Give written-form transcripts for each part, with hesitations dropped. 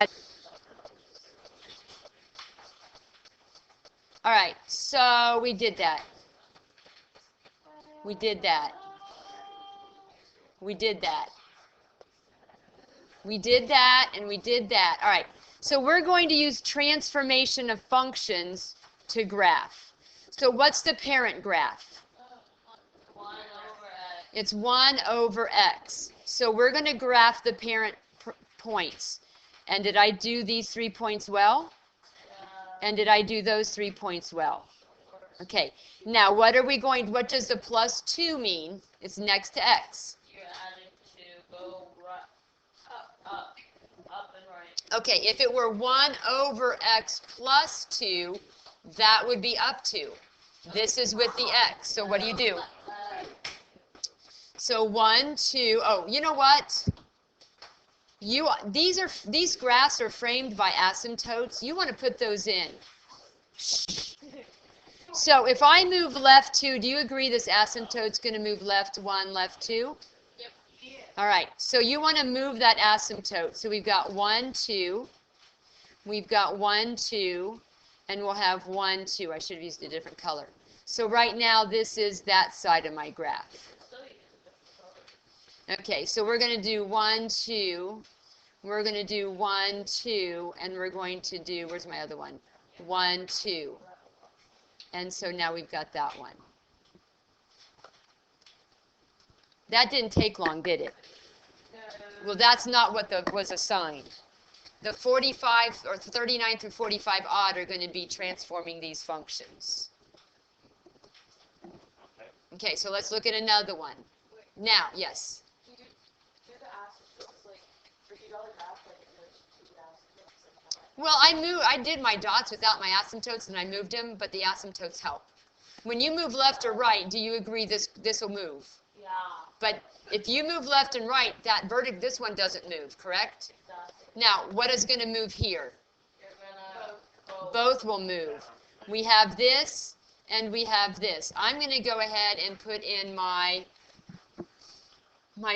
All right, so we did that. We did that. We did that. We did that, and we did that. All right, so we're going to use transformation of functions to graph. So what's the parent graph? 1 over x. It's 1 over x. So we're going to graph the parent points. And did I do these 3 points well? And did I do those 3 points well? Okay. Now, what does the plus 2 mean? It's next to x. You're adding to go right, up and right. Okay, if it were 1 over x plus 2, that would be up to. This is with the x. So what do you do? So 1, 2, oh, you know what? These graphs are framed by asymptotes. You want to put those in. So if I move left 2, do you agree this asymptote's going to move left 1, left 2? Yep. All right, so you want to move that asymptote. So we've got 1, 2. We've got 1, 2. And we'll have 1, 2. I should have used a different color. So right now, this is that side of my graph. Okay, so we're going to do 1, 2. We're going to do 1, 2. And we're going to do, where's my other one? 1, 2. And so now we've got that one. That didn't take long, did it? Well, that's not what was assigned. The 45 or 39 through 45 odd are going to be transforming these functions. Okay, so let's look at another one. Now, yes. Well, I did my dots without my asymptotes, and I moved them, but the asymptotes help. When you move left or right, do you agree this will move? Yeah. But if you move left and right, this one doesn't move, correct? It does. Now, what is going to move here? You're gonna Both will move. We have this, and we have this. I'm going to go ahead and put in my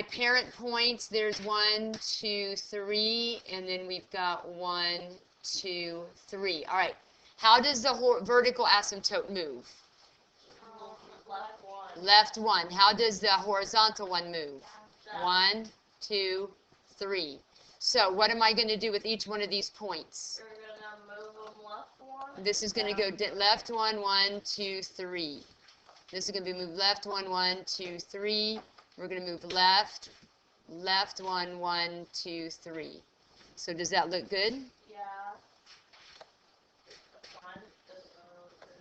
parent points. There's 1, 2, 3, and then we've got 1, 2, 3. All right. How does the vertical asymptote move? left 1. Left 1. How does the horizontal one move? 1, 2, 3. So what am I going to do with each one of these points? You're gonna move them left 1. This is going to go left 1, 1, 2, 3. This is going to be moved left 1, 1, 2, 3. We're going to move left 1, 1, 2, 3. So does that look good? Yeah.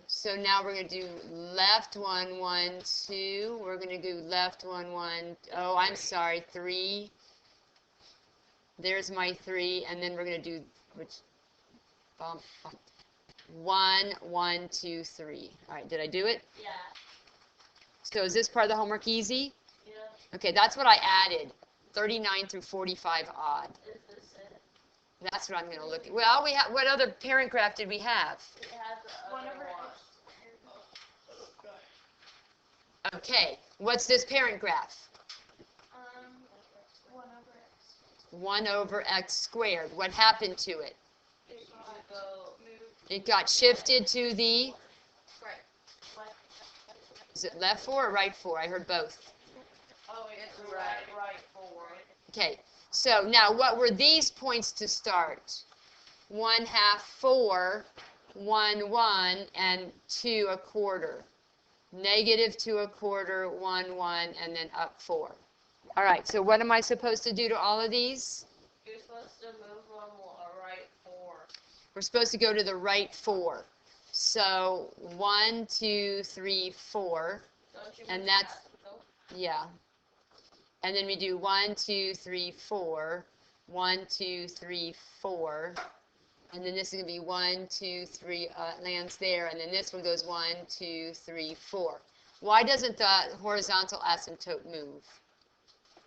So now we're going to do left 1, 1, 2. We're going to do left 1, 1. Oh, I'm sorry, 3. There's my 3, and then we're going to do 1, 1, 2, 3. All right, did I do it? Yeah. So is this part of the homework easy? Yeah. Okay, that's what I added, 39 through 45 odd. Is this it? That's what I'm going to look at. Well, what other parent graph did we have? It has the other one. Okay, what's this parent graph? 1 over x. 1 over x squared. What happened to it? Moved. It got shifted to the, Right. is it left 4 or right 4? I heard both. Oh, it's right 4. Okay, so now what were these points to start? 1/2, 4, 1, 1, and 2 1/4. Negative 2 1/4, 1, 1, and then up 4. All right, so what am I supposed to do to all of these? You're supposed to move them right 4. We're supposed to go to the right 4. So 1, 2, 3, 4. Don't you And move that's, that? yeah. And then we do 1, 2, 3, 4. 1, 2, 3, 4. And then this is going to be 1, 2, 3, lands there. And then this one goes 1, 2, 3, 4. Why doesn't the horizontal asymptote move?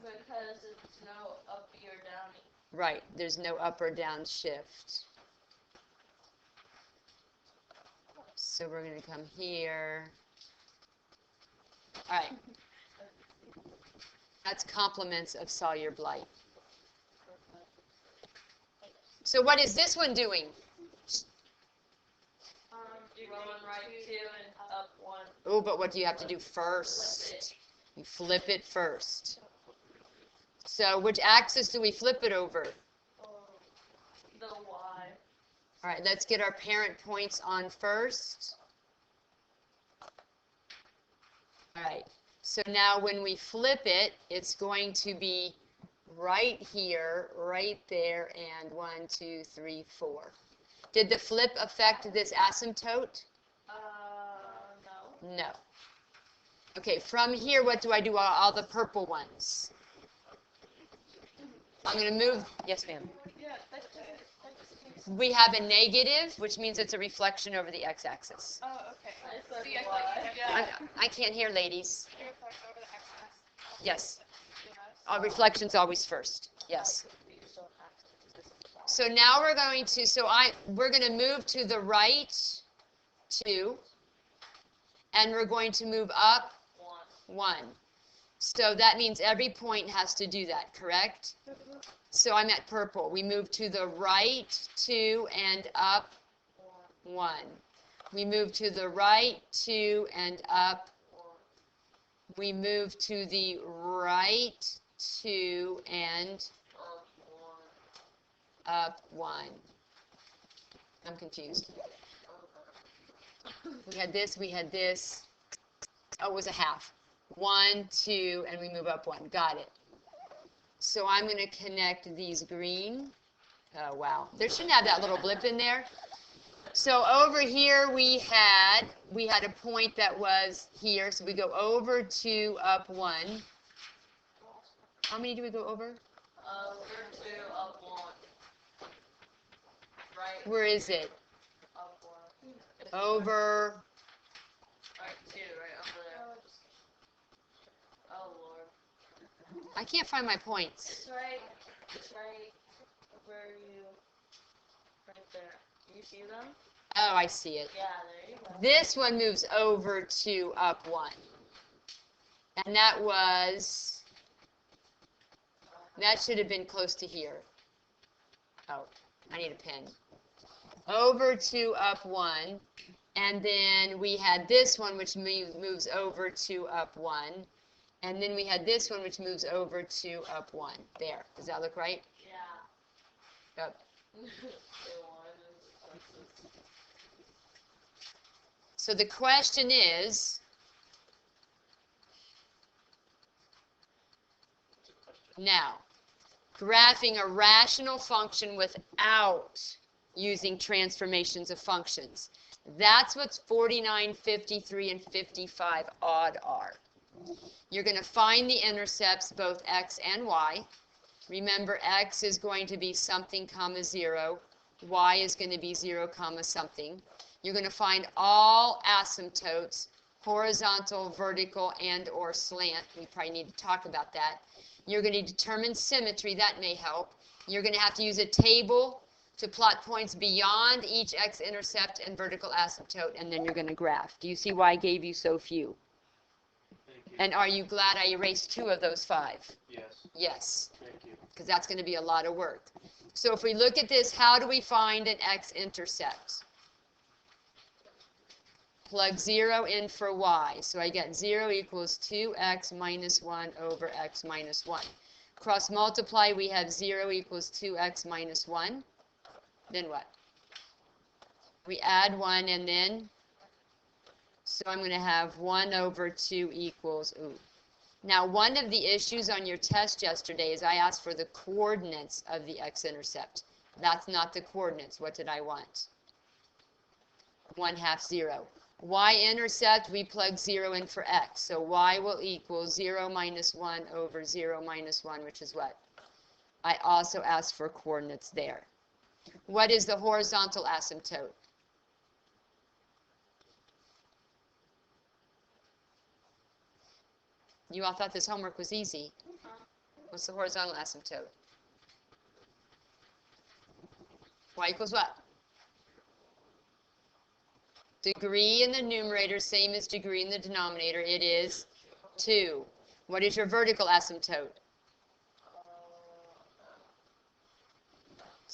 Because it's no up or down. Right, there's no up or down shift. So we're going to come here. All right. That's compliments of Sawyer Blight. So what is this one doing? Going right 2 and up 1. Oh, but what do you have to do first? You flip it first. So which axis do we flip it over? The Y. All right, let's get our parent points on first. All right, so now when we flip it, it's going to be right here, right there, and 1, 2, 3, 4. Did the flip affect this asymptote? No. No. Okay, from here, what do I do? All the purple ones. I'm going to move. Yes, ma'am. Yeah, We have a negative, which means it's a reflection over the x-axis. oh, okay. See, I thought you said I can't hear, ladies. over the x-axis. Yes. Yes. Reflection's always first. Yes. So now we're going to, we're going to move to the right 2, and we're going to move up 1. So that means every point has to do that, correct? So I'm at purple. We move to the right 2 and up 1. We move to the right 2 and up. We move to the right 2 and up 1. I'm confused. We had this, we had this. Oh, it was a half. 1, 2, and we move up 1. Got it. So I'm going to connect these green. Oh, wow. There shouldn't have that little blip in there. So over here we had a point that was here. So we go over 2, up 1. How many do we go over? Over 2, up 1. Right. Where is it? Up 1. Over. Right 2, right over there. Oh, Lord. I can't find my points. It's right where you, right there. You see them? Oh, I see it. Yeah, there you go. This one moves over 2, up 1. And that should have been close to here. Oh, I need a pen. Over 2, up 1. And then we had this one, which moves over 2, up 1. And then we had this one, which moves over 2, up 1. There. Does that look right? Yeah. Yep. So the question is, now, graphing a rational function without using transformations of functions. That's what 49, 53, and 55 odd are. You're going to find the intercepts, both x and y. Remember, x is going to be something, comma, 0. Y is going to be 0, comma, something. You're going to find all asymptotes, horizontal, vertical, and or slant. We probably need to talk about that. You're going to determine symmetry. That may help. You're going to have to use a table to plot points beyond each x-intercept and vertical asymptote, and then you're going to graph. Do you see why I gave you so few? Thank you. And are you glad I erased 2 of those 5? Yes. Yes, Thank you. because that's going to be a lot of work. So if we look at this, how do we find an x-intercept? Plug 0 in for y. So I get 0 equals 2x minus 1 over x minus 1. Cross multiply, we have 0 equals 2x minus 1. Then what? We add 1 and then, so I'm going to have 1 over 2 equals, Now, one of the issues on your test yesterday is I asked for the coordinates of the x-intercept. That's not the coordinates. What did I want? 1/2, 0. Y-intercept, we plug 0 in for x. So y will equal 0 minus 1 over 0 minus 1, which is what? I also asked for coordinates there. What is the horizontal asymptote? You all thought this homework was easy. What's the horizontal asymptote? Y equals what? Degree in the numerator, same as degree in the denominator. It is 2. What is your vertical asymptote?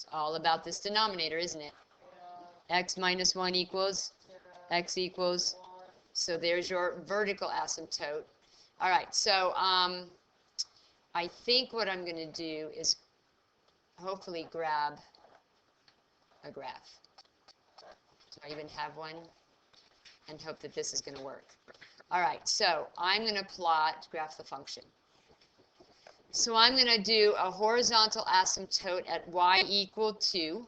It's all about this denominator, isn't it? X minus 1 equals x equals. So there's your vertical asymptote. All right, so I think what I'm going to do is hopefully grab a graph. Do I even have one? And hope that this is going to work. All right, so I'm going to graph the function. So I'm going to do a horizontal asymptote at y equal 2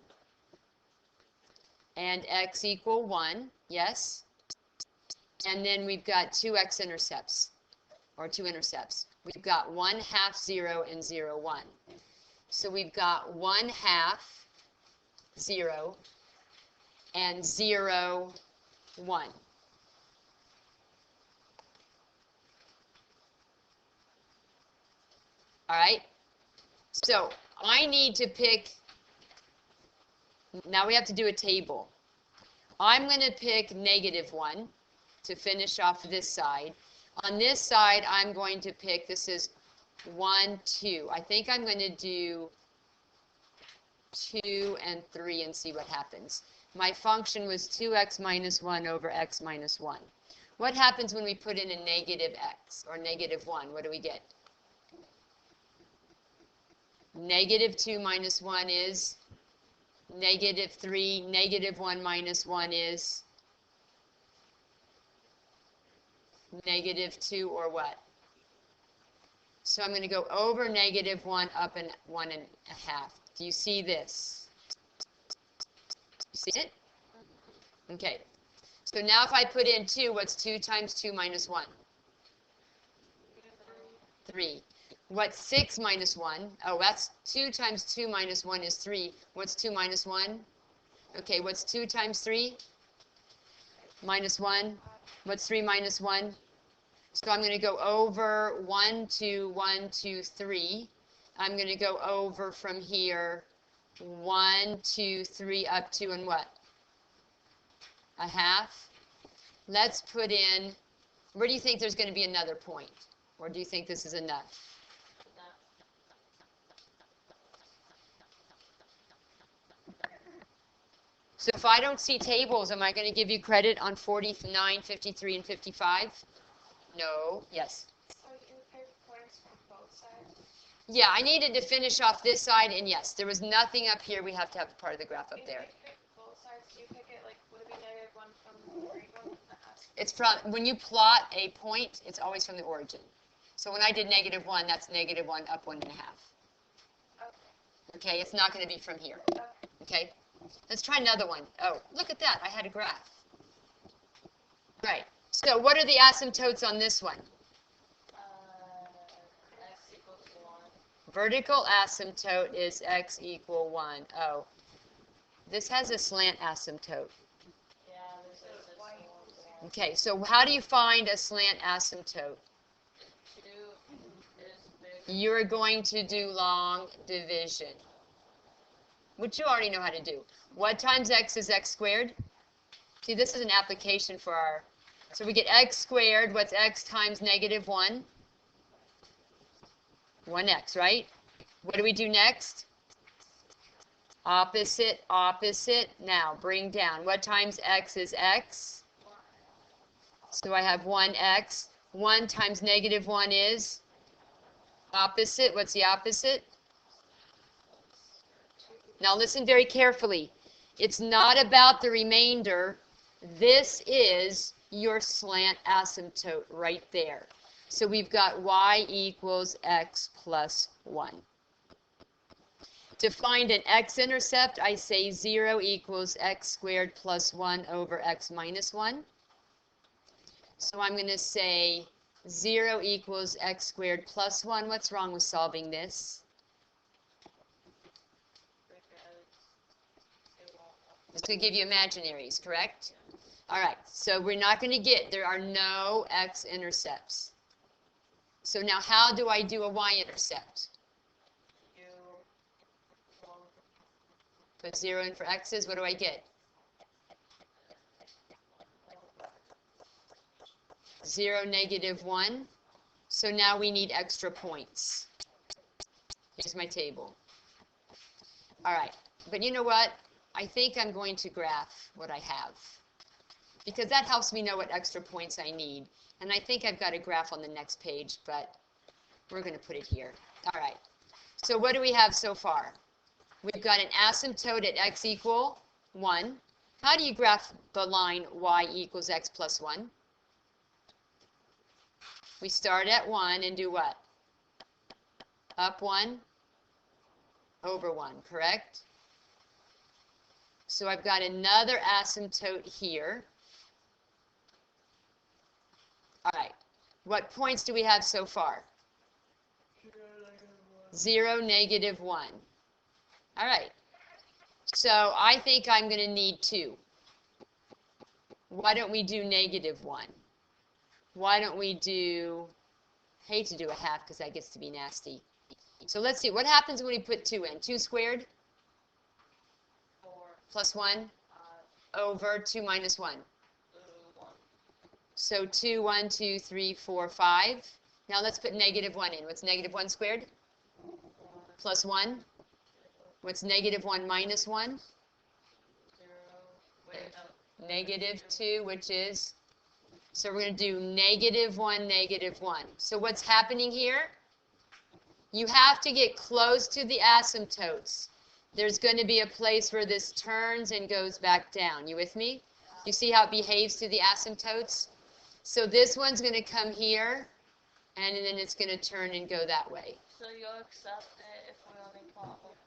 and x equal 1, yes? And then we've got two x-intercepts, or two intercepts. We've got 1 half 0 and 0, 1. So we've got 1 half 0 and 0, 1. All right? So I need to pick, now we have to do a table. I'm going to pick -1 to finish off this side. On this side, I'm going to pick, this is 1, 2. I think I'm going to do 2 and 3 and see what happens. My function was 2x minus 1 over x minus 1. What happens when we put in a negative x, or -1? What do we get? -2 minus 1 is -3. -1 minus 1 is -2, or what? So I'm going to go over -1 up and 1.5. Do you see this? You see it? Okay. So now if I put in 2, what's 2 times 2 minus 1? 3. What's 6 minus 1? Oh, that's 2 times 2 minus 1 is 3. What's 2 minus 1? Okay, what's 2 times 3? Minus 1. What's 3 minus 1? So I'm going to go over 1, 2, 1, 2, 3. I'm going to go over from here 1, 2, 3 up to, and what? A half. Let's put in, where do you think there's going to be another point? Or do you think this is enough? So if I don't see tables, am I going to give you credit on 49, 53, and 55? No. Yes? So you pick points for both sides? Yeah, I needed to finish off this side, and yes, there was nothing up here. We have to have part of the graph up there. If you pick both sides, do you pick it, like, would it be -1 from the origin? It's from, when you plot a point, it's always from the origin. So when I did -1, that's -1 up 1.5. Okay, it's not going to be from here. Okay, let's try another one. Oh, look at that, I had a graph. Right, so what are the asymptotes on this one? X equals 1. Vertical asymptote is x equal 1. Oh, this has a slant asymptote. Yeah, this is this one. Okay, so how do you find a slant asymptote? 2 is bigger. You're going to do long division, which you already know how to do. What times x is x squared? See, this is an application for our, so we get x squared. What's x times -1? 1x, right? What do we do next? Opposite, opposite. Now, bring down. What times x is x? So I have 1x. 1 times -1 is? Opposite. What's the opposite? Now listen very carefully. It's not about the remainder. This is your slant asymptote right there. So we've got y equals x plus 1. To find an x-intercept, I say 0 equals x squared plus 1 over x minus 1. So I'm going to say 0 equals x squared plus 1. What's wrong with solving this? It's going to give you imaginaries, correct? All right, so we're not going to get, there are no x-intercepts. So now how do I do a y-intercept? Put 0 in for x's, what do I get? 0, -1. So now we need extra points. Here's my table. All right, But you know what? I think I'm going to graph what I have, because that helps me know what extra points I need. And I think I've got a graph on the next page, but we're going to put it here. All right. So what do we have so far? We've got an asymptote at x equal 1. How do you graph the line y equals x plus 1? We start at 1 and do what? Up 1, over 1, correct? So I've got another asymptote here. All right. What points do we have so far? 0, negative 1. All right. So I think I'm going to need 2. Why don't we do negative 1? Why don't we do, hate to do a half because that gets to be nasty. So let's see, what happens when we put 2 in? 2 squared? 4. Plus 1? Over 2 minus 1. 1. So 2, 1, 2, 3, 4, 5. Now let's put negative 1 in. What's negative 1 squared? Plus 1. What's negative 1 minus 1? 0. Wait, no. Negative 2, which is, so we're going to do negative 1, negative 1. So what's happening here? You have to get close to the asymptotes. There's going to be a place where this turns and goes back down. You with me? You see how it behaves to the asymptotes? So this one's going to come here, and then it's going to turn and go that way. So you'll accept it if we only plot 1 point?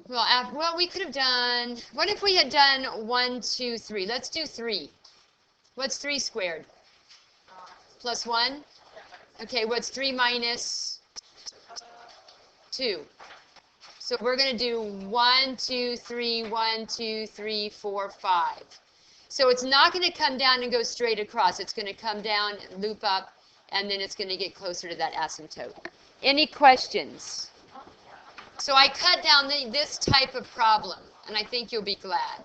Well, we could have done, what if we had done 1, 2, 3? Let's do 3. What's 3 squared? Plus 1? Okay, what's 3 minus 2? So we're going to do 1, 2, 3, 1, 2, 3, 4, 5. So it's not going to come down and go straight across. It's going to come down, loop up, and then it's going to get closer to that asymptote. Any questions? So I cut down this type of problem, and I think you'll be glad.